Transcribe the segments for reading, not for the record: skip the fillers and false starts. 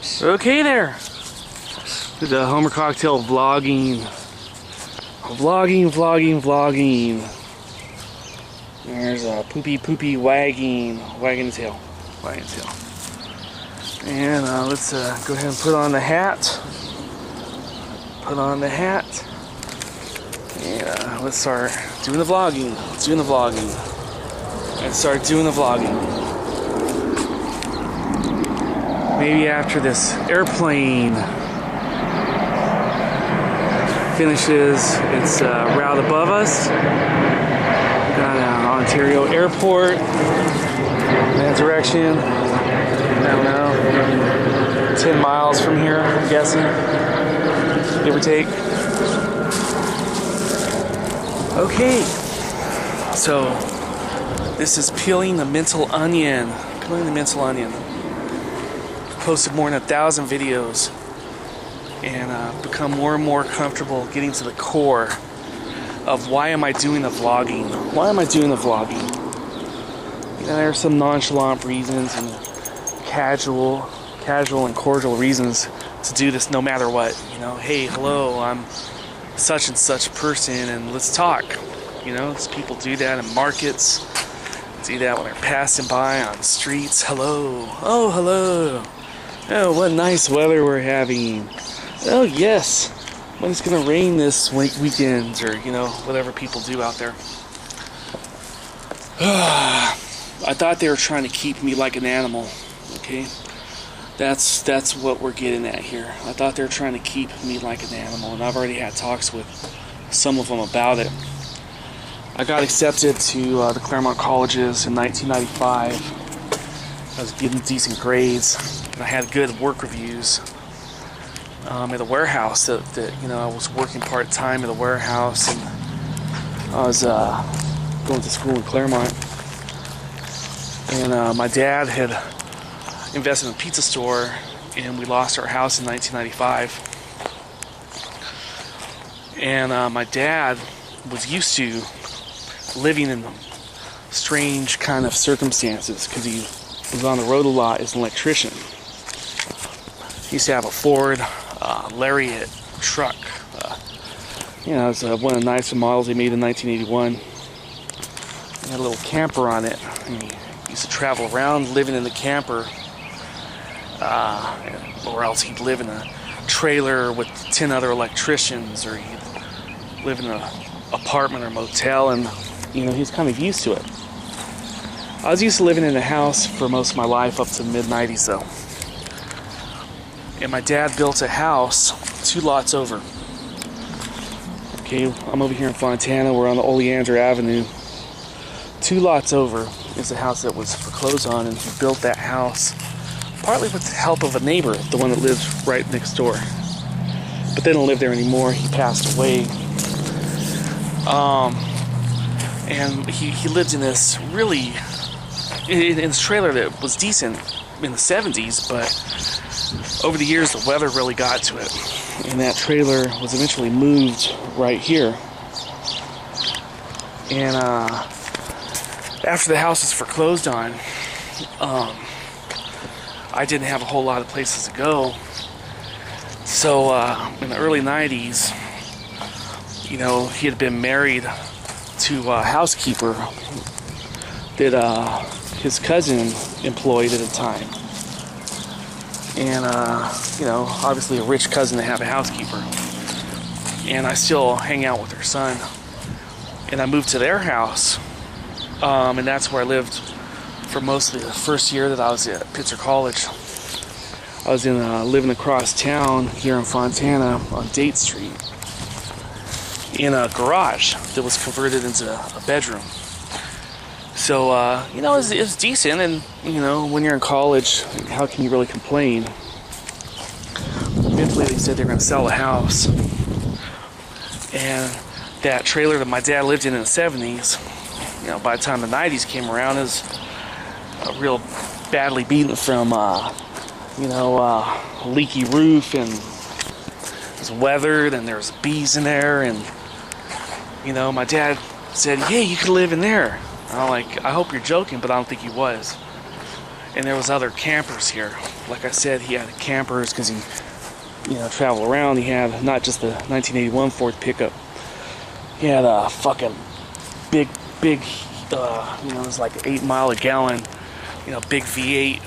Okay there. The Homer Cocktail vlogging. Vlogging. There's a poopy wagging tail. And let's go ahead and put on the hat. And let's start doing the vlogging. Maybe after this airplane finishes its route above us, got Ontario Airport, that direction, I don't know, 10 miles from here, I'm guessing, give or take. Okay, so this is peeling the mental onion. Posted more than 1,000 videos and become more and more comfortable getting to the core of why am I doing the vlogging? You know, there's some nonchalant reasons and casual and cordial reasons to do this no matter what. You know, hey, hello, I'm such and such person and let's talk. You know, people do that in markets, do that when they're passing by on the streets. Hello. Oh, what nice weather we're having. Oh, yes. When it's going to rain this weekend, or, you know, whatever people do out there. I thought they were trying to keep me like an animal, okay? That's what we're getting at here. I thought they were trying to keep me like an animal, and I've already had talks with some of them about it. I got accepted to the Claremont colleges in 1995. I was getting decent grades. And I had good work reviews at a warehouse that you know, I was working part-time at a warehouse, and I was going to school in Claremont. And my dad had invested in a pizza store, and we lost our house in 1995. And my dad was used to living in strange kind of circumstances because he was on the road a lot as an electrician. He used to have a Ford Lariat truck. You know, it's one of the nicer models they made in 1981. He had a little camper on it. And he used to travel around living in the camper. Or else he'd live in a trailer with 10 other electricians, or he'd live in an apartment or motel, and, you know, he's kind of used to it. I was used to living in a house for most of my life up to the mid-90s, though. And my dad built a house 2 lots over. Okay, I'm over here in Fontana. We're on the Oleander Avenue. 2 lots over is the house that was foreclosed on, and he built that house partly with the help of a neighbor, the one that lived right next door. But they don't live there anymore. He passed away. And he lived in this really, in this trailer that was decent in the 70s, but over the years the weather really got to it, and that trailer was eventually moved right here. And after the house was foreclosed on, I didn't have a whole lot of places to go. So in the early 90s, you know, he had been married to a housekeeper that his cousin employed at the time. And, you know, obviously a rich cousin to have a housekeeper. And I still hang out with her son. And I moved to their house. And that's where I lived for mostly the first year that I was at Pitzer College. I was living across town here in Fontana on Date Street in a garage that was converted into a bedroom. So, you know, it was decent, and, you know, when you're in college, how can you really complain? Eventually they said they were going to sell the house. And that trailer that my dad lived in the 70s, you know, by the time the 90s came around, is real badly beaten from, you know, leaky roof, and it was weathered, and there was bees in there, and, you know, my dad said, "Hey, you could live in there." And I'm like, I hope you're joking, but I don't think he was. and there was other campers here. Like I said, he had campers because he, traveled around. He had not just the 1981 Ford pickup. He had a fucking big, it was like 8 mile a gallon, big V8,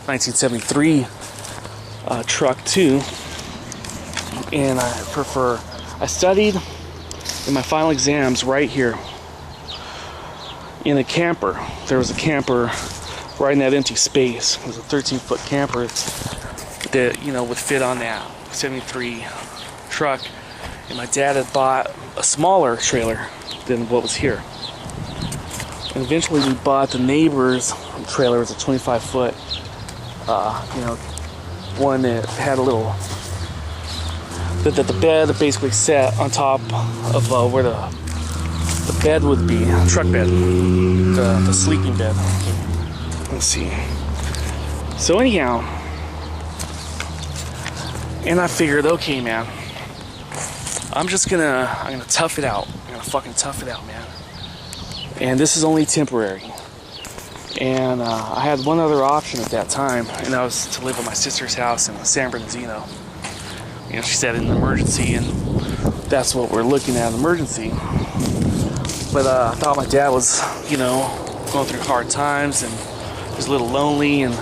1973 truck too. And I studied in my final exams right here in a camper. There was a camper right in that empty space. It was a 13-foot camper that, would fit on that 73 truck. And my dad had bought a smaller trailer than what was here. And eventually we bought the neighbor's trailer. It was a 25-foot, one that had a little, that the bed basically sat on top of where the bed would be, truck bed, the sleeping bed. Let's see. So anyhow, and I figured, okay, man, I'm gonna tough it out. I'm gonna fucking tough it out, man. And this is only temporary. And I had one other option at that time, and that was to live at my sister's house in San Bernardino. She said in an emergency, and that's what we're looking at, an emergency. But I thought my dad was, going through hard times and was a little lonely, and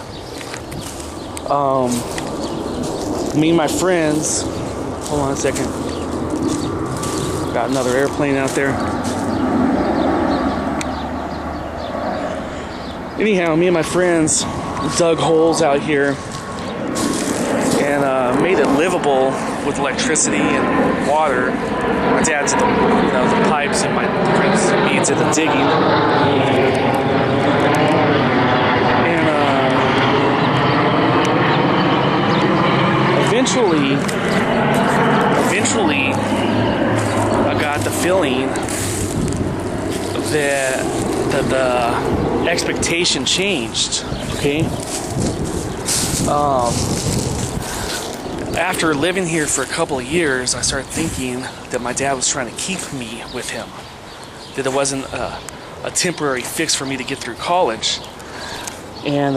me and my friends, hold on a second, got another airplane out there. Anyhow, me and my friends dug holes out here and made it livable with electricity and water. My dad did the pipes, and my friends and me did the digging. And eventually, I got the feeling that the expectation changed. Okay. After living here for a couple of years, I started thinking that my dad was trying to keep me with him. That it wasn't a temporary fix for me to get through college. And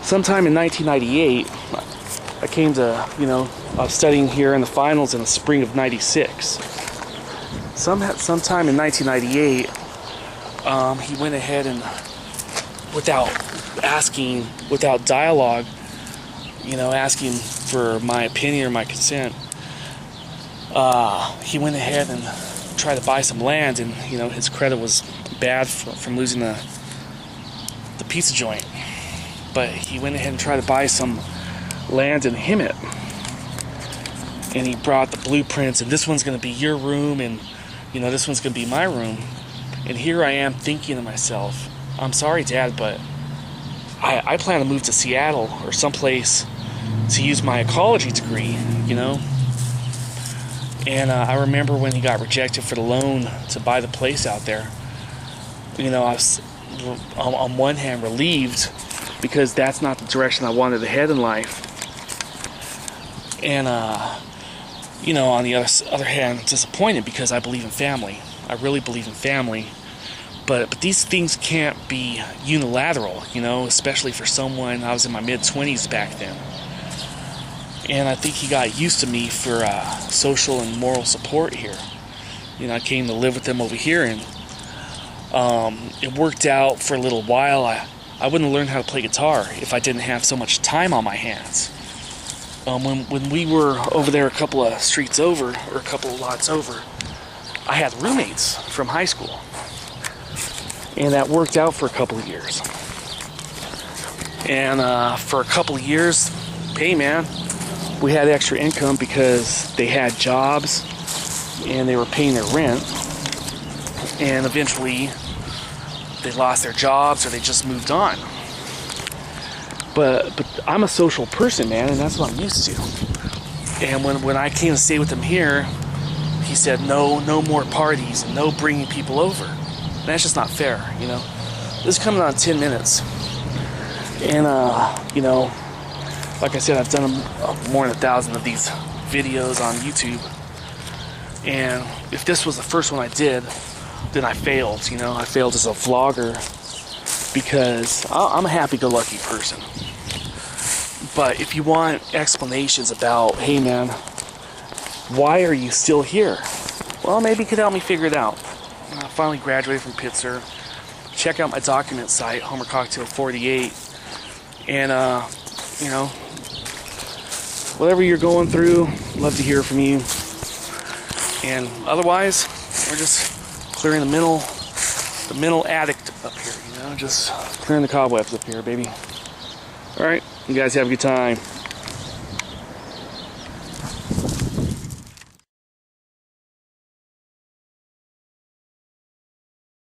sometime in 1998, I came to, I was studying here in the finals in the spring of '96. Sometime in 1998, he went ahead and, without asking, without dialogue, asking for my opinion or my consent, he went ahead and tried to buy some land, and his credit was bad from losing the pizza joint. But he went ahead and tried to buy some land in Hemet, and he brought the blueprints, and this one's going to be your room, and this one's going to be my room. And here I am thinking to myself, I'm sorry, Dad, but I plan to move to Seattle or someplace to use my ecology degree, And I remember when he got rejected for the loan to buy the place out there, I was on one hand relieved because that's not the direction I wanted to head in life. And, on the other hand, disappointed because I believe in family. I really believe in family. But these things can't be unilateral, especially for someone. I was in my mid-20s back then. And I think he got used to me for social and moral support here. I came to live with them over here, and it worked out for a little while. I wouldn't have learned how to play guitar if I didn't have so much time on my hands. When we were over there a couple of streets over, or a couple of lots over, I had roommates from high school. And that worked out for a couple of years. And for a couple of years, hey man, we had extra income because they had jobs and they were paying their rent. And eventually they lost their jobs or they just moved on. But I'm a social person, man, and that's what I'm used to. And when I came to stay with him here, he said no more parties and no bringing people over. And that's just not fair, This is coming on 10 minutes. And, like I said, I've done more than 1,000 of these videos on YouTube. And if this was the first one I did, then I failed, I failed as a vlogger. because I'm a happy-go-lucky person. But if you want explanations about, hey man, why are you still here? Well, maybe you could help me figure it out. I finally graduated from Pitzer. Check out my document site, Homer Cocktail 48, and you know, whatever you're going through, love to hear from you. And otherwise, we're just clearing the mental addict up here, you know, just clearing the cobwebs up here, baby. All right, you guys have a good time.